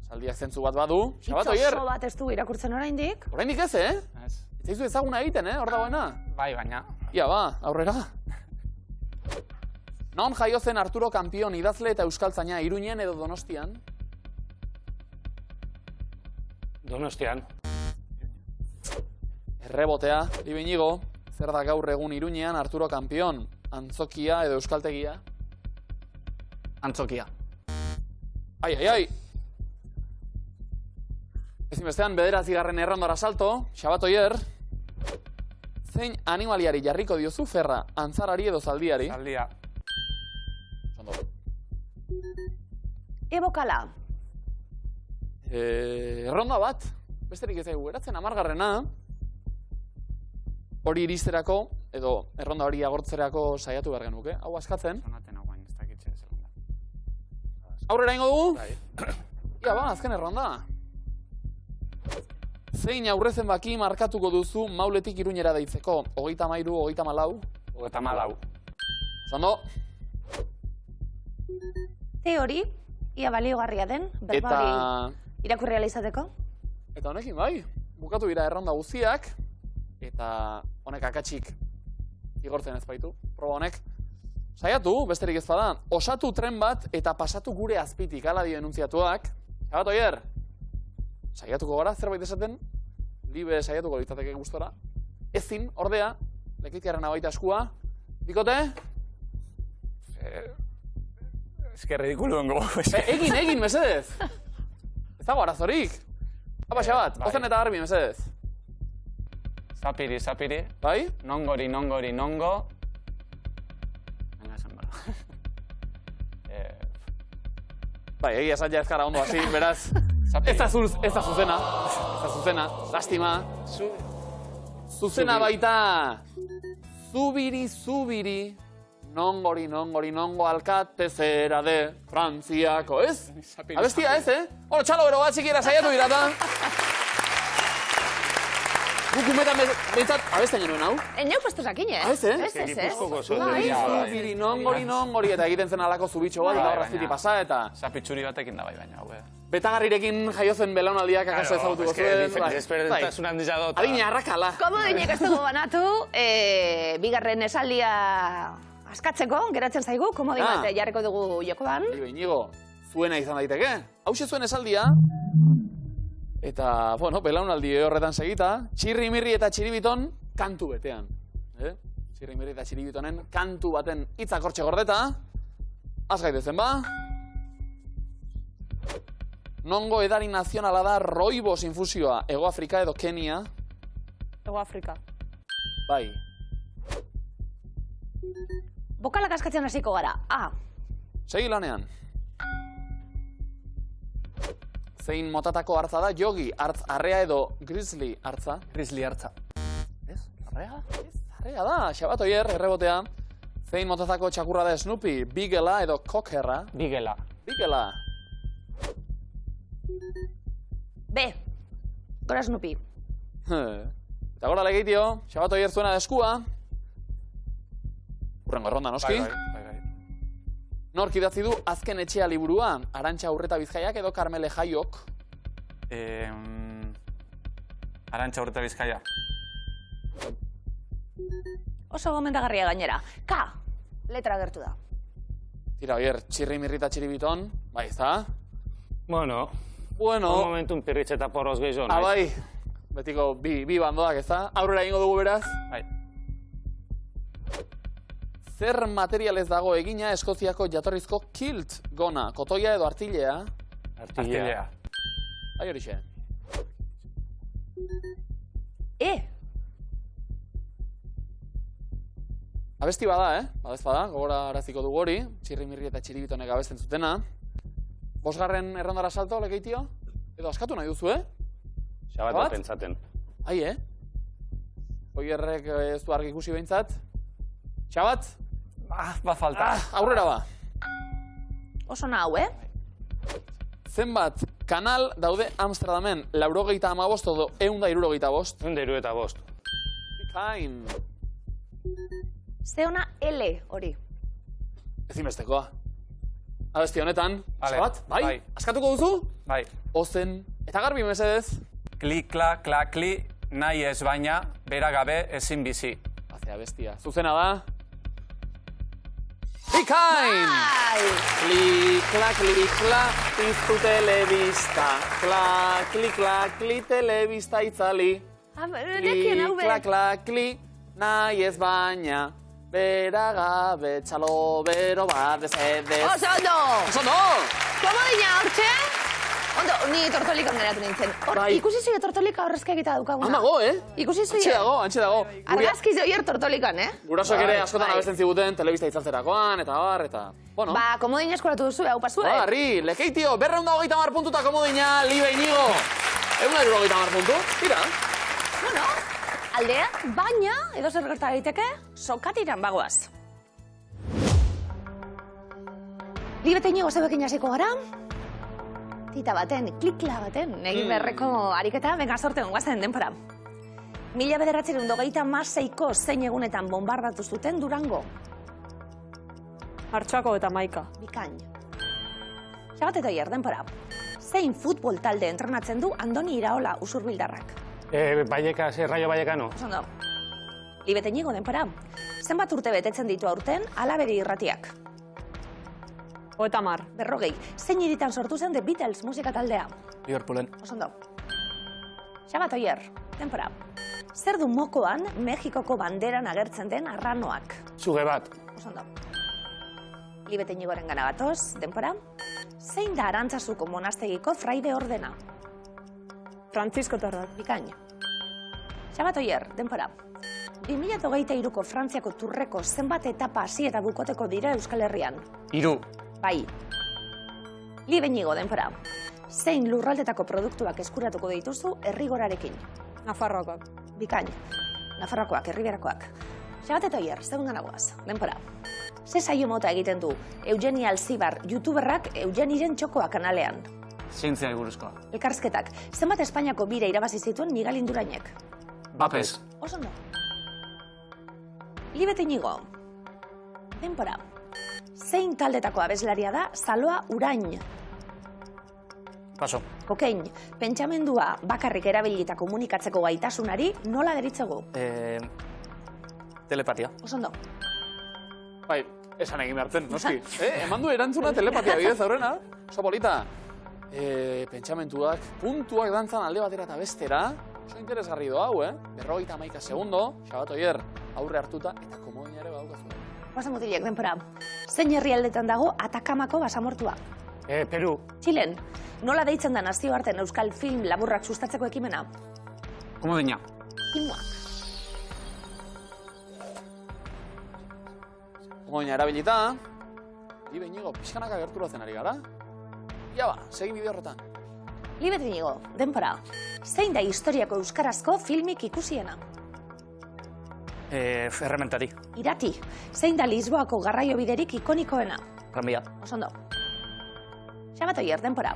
Saldiak zentzu bat badu. Xabat Oier. Hitz oso bat ez du irakurtzen oraindik. Oraindik ez, Ez. Ez zaizu ezaguna egiten, hor dagoena. Bai, baina. Ia ba, aurrera. Non jaio zen Arturo Kampion idazle eta euskaltzaina, Iruñen edo Donostian? Donostian. Errebotea, Ibenigo, zer da gaur egun Iruñean Arturo Kampion? Antzokia edo euskaltegia? Antzokia. Ai. Ezinbestean, bederatzigarren errondara salto, Xabatoier. Zein animaliari jarriko diozu ferra, antzarari edo zaldiari? Zaldia. Ondo. Ebokala. Erronda bat, besterik ez zaigu geratzen, 10garrena. Hori iristerako, edo erronda hori agortzerako saiatu behar genuke. Hau askatzen. Sonaten hau bain, ez dakitxe ez erronda. Aurrera ingo dugu? Bai. Ia, azken erronda. Zein aurrezen baki markatuko duzu Mauletik Iruñera deitzeko? 33, 34? 34. Ondo. Teori, ia baliogarria den, berba hori irakurri ala izateko. Eta honekin, bai, bukatu dira erronda guztiak, eta honek akatsik igortzen ez baitu, proba honek. Saiatu, besterik ez bada, osatu tren bat eta pasatu gure azpitik, ala dio enuntziatuak. Xabatoier, saiatuko gara, zerbait esaten, libe saiatuko litzateke gustora. Ezin, ordea, lekitiarren abaita eskua. Bikote? Ez que ridikulu ongo. Egin, mesedez. Ez dago arazorik. Apa, Xabat, ozen eta garbi, mesedez. Zapiri. Bai? Nongori, nongo. Venga, esan bara. Bai, egia esan ez gara ondo hasi, beraz. Ez da zuzena. Lastima. Zuzena baita. Zubiri. Nongo alkatezera de Frantziako, ez? Abestia ez, Hora, txalo bero bat txikiera saiatu dirata. Gukumetan behintzat, abesten genuen hau? Neu postosakin, Ez, Zubiri, nongori, eta egiten zen alako zubitxo bat, eta horrazpiti pasa, eta... Zapitxuri batekin da bai, baina, hau, Betagarrirekin jaiozen belaunaldiak akaso ezagutuko zuen. Despertasun handia dut. Adina, arrakala. Komodinek ez dugu banatu, bigarren esaldia askatzeko, geratzen zaigu, komodin bat jarriko dugu jokoan. Inigo, zuena izan daiteke. Hauxe zuen esaldia, eta, bueno, belaunaldi horretan segita, txirrimirri eta txiribiton kantu betean. Txirrimirri eta txiribitonen kantu baten hitzak hortxe gordeta. Az gaitezen ba. Nongo edari nazionala da roibos infusioa, Ego Afrika edo Kenia? Ego Afrika. Bai. Bokalak askatzen hasiko gara. A. Segi lanean. Zein motatako hartza da jogi, hartz arrea edo grizzly hartza? Grizzly hartza. Ez? Arrea? Arrea da, Xabatoier, errebotea. Zein motatako txakurra da Snoopy, Bigela edo Cockherra? Bigela. Bigela. B. Gora Snoopy. Eta gora legeitio, Xabatoier zuena da eskua. Urrengo erronda, noski? Bai. Nork idatzi du azken etxea liburua, Arantxa Urreta Bizkaiak edo Karmele Jaiok? Arantxa Urreta Bizkaia. Oso gomendagarria gainera. K. Letra gertu da. Tira, oier, txirrimirri eta txiribiton, bai, ez da? Bueno. Un momentun pirritz eta porroz gehiago, nahi? Bai, betiko bi bandoak, ez da? Aurrera ingo dugu beraz? Bai. Zer materialez dago egina Eskoziako jatorrizko kilt gona? Kotoia edo artilea? Artilea. Bai horixe. E. Abesti bada, Badez bada, gogora araziko dugu hori. Txirrimirri eta txiribitonek abesten zutena. 5. errondara salto, legeitio? Edo askatu nahi duzu, Xabat pentsaten. Ai, Oierrek ez du argi ikusi behintzat. Xabat? Ba falta. Aurrera ba. Oso nahau, Zenbat kanal daude Amsterdamen? 95 edo 165? 165. Bikain. Zeona L hori. Ezinbestekoa. Abesti honetan, Vale, Xabat, bai? Askatuko duzu? Bai. Ozen. Eta garbi mesedez. Kli, kla, kli, nahi ez baina, bera gabe ezin bizi. Azea bestia. Zuzena da. Bikain! Kli, kla, piztu telebista. Kli, telebista itzali. Nekien hau be. Kli, nahi ez baina. Bera gabe, txalo bero bat, bezedez. Oso ondo! Oso ondo! Komodina hortxe? Ondo, ni tortolikan geratu nintzen. Ikusi zure tortolika horrezka egita dukaguna. Han dago, Ikusi zure? Antxe dago. Argazki zoier tortolikan, Gurasoak ere askotan abesten ziguten, telebista itzaltzerakoan, eta bar, eta... Bueno. Ba, komodina eskoratu duzu, hau pasua, Harri, lekeitio, 230 puntuta komodina, Libe Inigo. 130 puntu, tira. Bueno, aldea, baina, edo zer gerta daiteke, sokatiran bagoaz. Libe Inigo zeuekin jasiko gara, tita baten, klikla baten, egin beharreko ariketa, benga sorteon guazen denpora. 1926ko zein egunetan bombardatu zuten Durango. Martxoako eta Maika. Bikain. Xabat eta hier, denpora. Zein futbol talde entrenatzen du Andoni Iraola usurbildarrak? Vallecas, Rayo Vallecano. Osondo. Libe Inigo, denpora. Zenbat urte betetzen ditu aurten Alaberi irratiak? 30. 40. Zein hiritan sortu zen The Beatles musika taldea? Liverpoolen. Osondo. Xabat oier, denpora. Zer du mokoan Mexikoko banderan agertzen den arranoak? Zuge bat. Osondo. Libe Inigoren gana batoz, denpora. Zein da Arantzazuko monastegiko fraide ordena? Francisco Torrak. Bikain. Xabat oier, denpora. 2023ko Frantziako turreko zenbat etapa hasi eta bukoteko dira Euskal Herrian? 3. Bai. Libe Inigo, denpora. Zein lurraldetako produktuak eskuratuko dituzu herrigorarekin? Nafarroakoak. Bikain. Nafarroakoak, herriberakoak. Xabat eta oier, zeuden ganagoaz, denpora. Ze saio mota egiten du Eugeni Alzibar, youtuberrak Eugeniren txokoa kanalean? Zientziari buruzkoa. Elkarrizketak, zenbat Espainiako bira irabazi zituen Miguel Indurainek? Bapes. Osondo. Libe Inigo, denpora. Zein taldetako abeslaria da Zaloa Urain? Paso. Kokein, pentsamendua bakarrik erabilita komunikatzeko gaitasunari nola deritzegu? Telepatia. Osondo. Bai, esan egin behartzen, noski. Eman du erantzuna telepatia bidez aurrena. Oso polita. Pentsamentuak, puntuak dantzan alde batera eta bestera. Oso interesgarri do hau, 51 segundo. Xabat oier, aurre hartuta eta komodina ere badaukazu. Guazen mutilek, denpora. Zein herrialdetan dago Atakamako basamortua? Peru. Txilen, nola deitzen da nazioarten euskal film laburrak sustatzeko ekimena? Komodina. Kimuak. Komodina erabilita. Libe Inigo, pixkanaka gerturatzen ari gara. Ia ba, segi bide horretan. Libe Inigo, denpora. Zein da historiako euskarazko filmik ikusiena? Errementari. Irati, zein da Lisboako garraio biderik ikonikoena? Tranbia. Osondo. Xabat oier, denpora.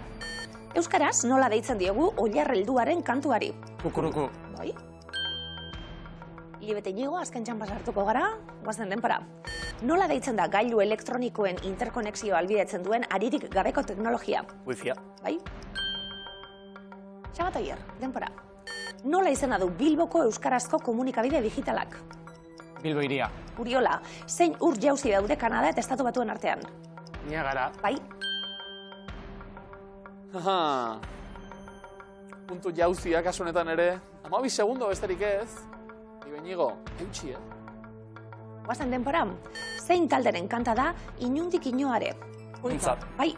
Euskaraz nola deitzen diogu Oilar helduaren kantuari? Kukuruku. Bai? Libe Inigo, azken txanpas hartuko gara, guazen denpora. Nola deitzen da gailu elektronikoen interkonexio albidetzen duen aririk gabeko teknologia? Wifia. Bai? Xabat oier, denpora. Nola izena du Bilboko euskarazko komunikabide digitalak? Bilbo iria. Uriola, zein ur jauzi daude Kanada eta Estatu Batuen artean? Niagara. Bai? Aha. Puntu jauzia kasu honetan ere. 12 segundo besterik ez. Libe Inigo, eutxi, Guazen denpora, zein talderen kanta da Inundik inoare? Untzat. Bai?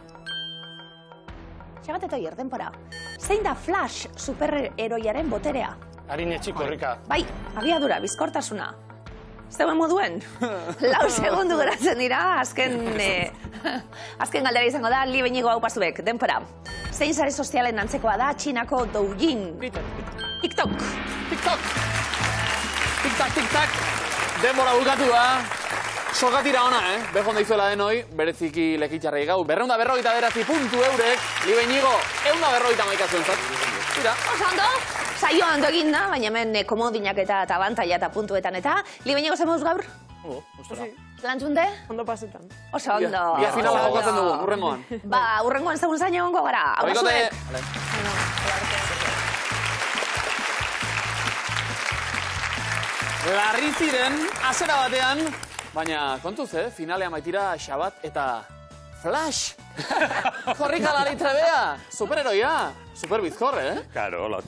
Xabat eta oier, denpora. Zein da Flash superheroiaren boterea? Harin etxiko horrika. Bai, abiadura, bizkortasuna. Zeuen moduen? 4 segundu geratzen dira, azken galdera izango da, Libe Inigo hau pazuek, denpora. Zein sare sozialen antzekoa da Txinako Douyin? TikTok. TikTok. Tik-tak, tik-tak. Denbora bukatu da. Sokatira ona, Bejon daizuela denoi, bereziki lekitxarrei gau. 249 puntu eurek, Libe Inigo, 150 zuentzat. Tira. Oso ondo, saio ondo egin da, baina hemen komodinak eta abantaila eta puntuetan eta. Libe Inigo zemoz gaur? Gustora. Lantzunde? Ondo pasetan. Oso ondo. Ia finala jokatzen dugu, urrengoan. Ba, urrengoan zegoen zaino ongo gara. Aurrekote. Larri ziren, azera batean, baina kontuz, finalean baitira Xabat eta Flash. Korrikalari trebea, superheroia, superbizkor, Karo, hola.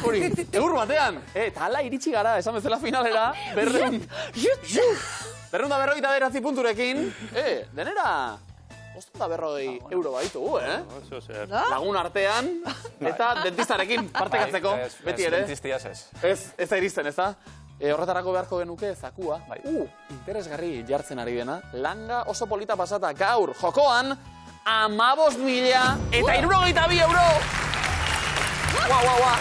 Hori, egur batean. Eta ala iritsi gara, esan bezala finalera, 249 punturekin. Denera, 540 euro baitugu, Oso zer. Lagun artean, eta dentistarekin partekatzeko, beti ere. Dentistiaz ez. Ez da iristen, ez da? Horretarako beharko genuke zakua. Interesgarri jartzen ari dena. Langa oso polita pasata gaur jokoan 15.000 eta 62 euro! Ua!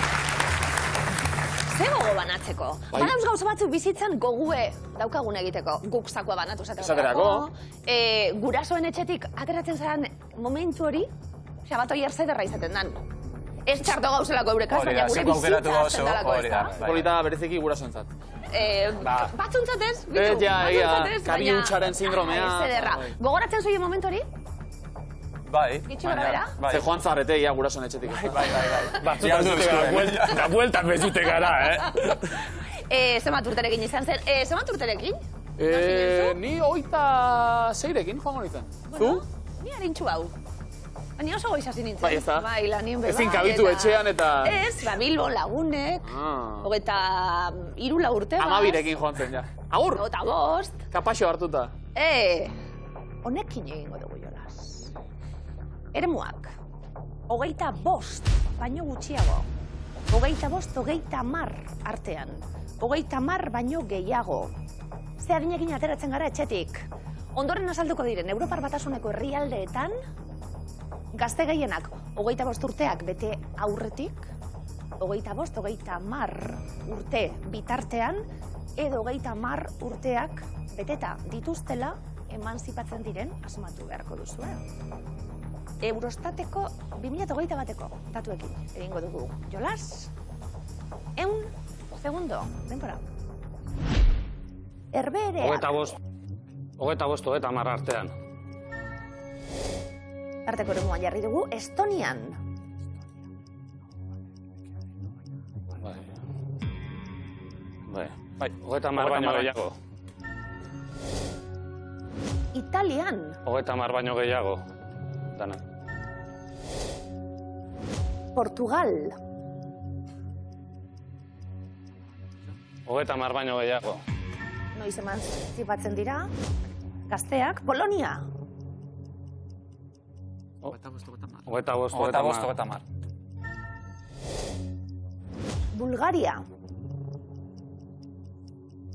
Ze gogo banatzeko? Badauz gauza batzuk bizitzan gogue daukagun egiteko. Guk zakua banatu esaterako. Gurasoen etxetik ateratzen zaren momentu hori, sabatoi erzederra izaten dan. Ez txarto gauzelako eurekaz, baina gure bizitza azten dalako ez da. Polita bereziki gurasoentzat. Batzuntzat ez? Kabiuntxaren sindromea. Zederra. Gogoratzen zuien momentu hori? Bai. Gitxi gara bera? Ze joan zarete, gurasoen etxetik. Bai. Batzutan dute gara, da bueltan bezute gara, Zemat urterekin izan zen. Zemat urterekin? Ni 26rekin joango nintzen. Zu? Ni harintxu hau. Ni oso goizazin nintzen. Bai, ez da? Bai, lanien beba. Ezin kabitu etxean eta... Ez, Bilbon lagunek, 23 urte baz. 12rekin joan zen, ja. Agur! 25. Kapaxo hartuta. Honekin egingo dugu jolas. Eremuak, 25 baino gutxiago. 25-30 artean. 30 baino gehiago. Ze adinekin ateratzen gara etxetik. Ondoren azalduko diren Europar Batasuneko herrialdeetan, gazte gehienak 25 urteak bete aurretik, 25-30 urte bitartean, edo 30 urteak beteta dituztela emanzipatzen diren asmatu beharko duzu. Eurostateko 2021 bateko datuekin egingo dugu. Jolas, 1 segundo, denbora. Herbehereak. 25-30 artean. Arteko eremuan jarri dugu, Estonian. Bai. 30 baino gehiago. Italian. 30 baino gehiago. Dana. Portugal. 30 baino gehiago. Noiz emanzipatzen dira. Gazteak, Polonia. 25-30. Bulgaria.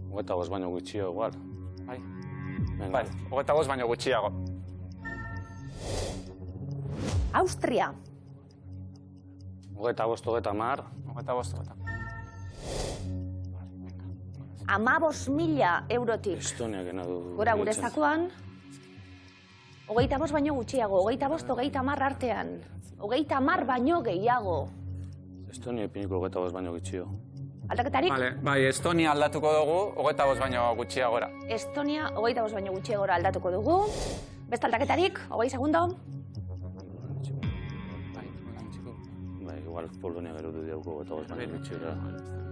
25 baino gutxio, igual. Bai, 25 baino gutxiago. Austria. 25-30. 15.000 eurotik. Estonia gena du. Gora gure zakuan. 25 baino gutxiago, 25-30 artean. 30 baino gehiago. Estonia ipiniko 25 baino gutxio. Aldaketarik? Bai, Estonia aldatuko dugu, 25 baino gutxiagora. Estonia, 25 baino gutxiagora aldatuko dugu. Beste aldaketarik, 20 segundo. Bai, igual Polonia gero du diauko 25 baino gutxiora.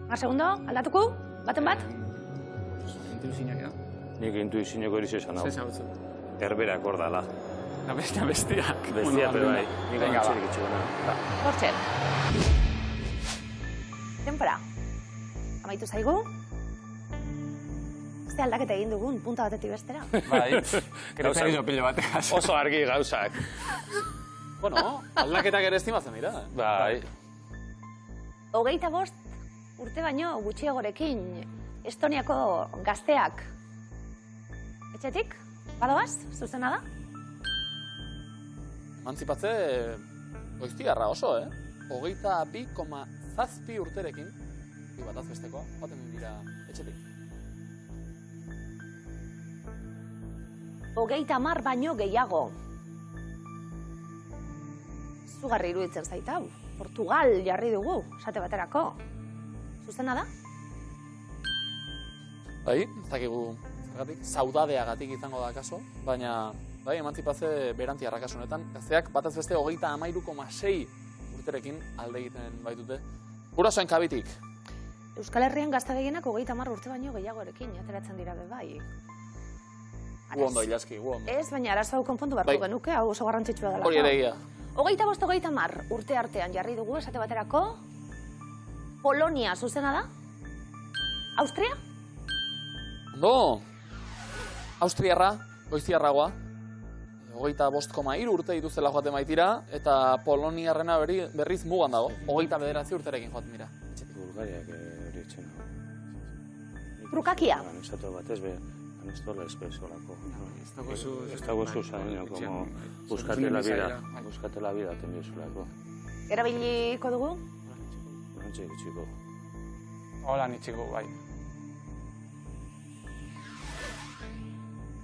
10 segundo, aldatuko? Baten bat? Nik intuizineko eriz esan hau. Herberak hor dala. Bestiak. Bestia, pero bai. Nik antxerik itxegona. Hortxe. Denpora. Amaitu zaigu. Ze aldaketa egin dugun, punta batetik bestera. Bai, kriterio pilo bateaz. Oso argi gauzak. Bueno, aldaketak ere estimatzen dira. Bai. 25 urte baino gutxiagorekin Estoniako gazteak. Etxetik? Badoaz? Zuzena da? Emantzipatze goiztigarra oso, 22,7 urterekin, bataz bestekoa, baten dira etxetik. 30 baino gehiago. Zugarri iruditzen zait hau. Portugal jarri dugu, esate baterako. Zuzena da? Bai, ez dakigu zergatik, saudadeagatik izango da kaso, baina bai, emantzipatze beranti arrakasunetan, gazteak bataz beste 33,6 urterekin alde egiten baitute. Gurasoen kabitik. Euskal Herrian gazte gehienak 30 urte baino gehiagorekin ateratzen dira be bai. Gu ondo, Ilaski, gu ondo. Ez, baina arazo hau konpondu beharko genuke, hau oso garrantzitsua dela. Hori ere egia. 25-30 urte artean jarri dugu, esate baterako. Polonia zuzena da? Austria? Ondo, Austriarra, goiztiarragoa. 25,3 urte dituzela joaten baitira, eta poloniarrena berriz mugan dago. 29 urterekin joaten dira. Bulgariak hori etxena. Trukakia. Esatu batez, ez dola espresolako. Ez dago zuzaino, como buscate la vida tendiozulako. Erabiliko dugu? Horantxe gutxiko. Hola, nitxiko, bai.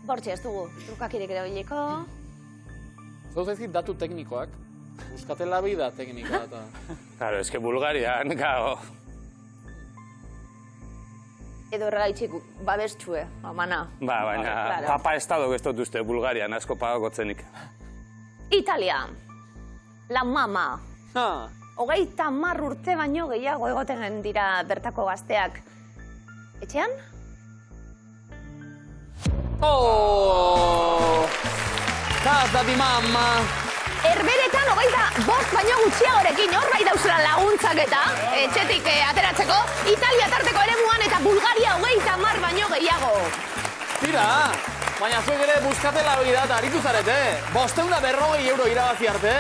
Bortxe, ez dugu. Trukakirik erabiliko. Zau zaizkit datu teknikoak. Buscate la vida teknika eta... Claro, es que Bulgarian, claro. Edo erragaitxik babestxue, amana. Baina, Claro. papa estado gestot uste Bulgarian, asko pagakotzenik. Italia. La mama. Ha! 30 urte baino gehiago egoten dira bertako gazteak. Etxean? Oh! Casa di mamma! Herberetan 25 baino gutxiagorekin hor bai dauzela laguntzak eta etxetik ateratzeko Italia tarteko eremuan eta Bulgaria 30 baino gehiago. Tira! Baina zuek ere Buscate la vida eta aritu zarete. 540 euro irabazi arte.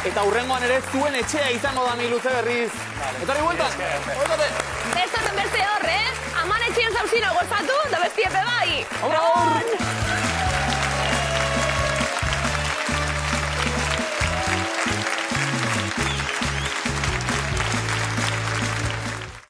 Eta hurrengoan ere zuen etxea izango da Miluze berriz. Etorri bueltan! Bueltate! Bestoten beste hor, Aman etxean zauzino gozatu, da bestiepe bai! Aur!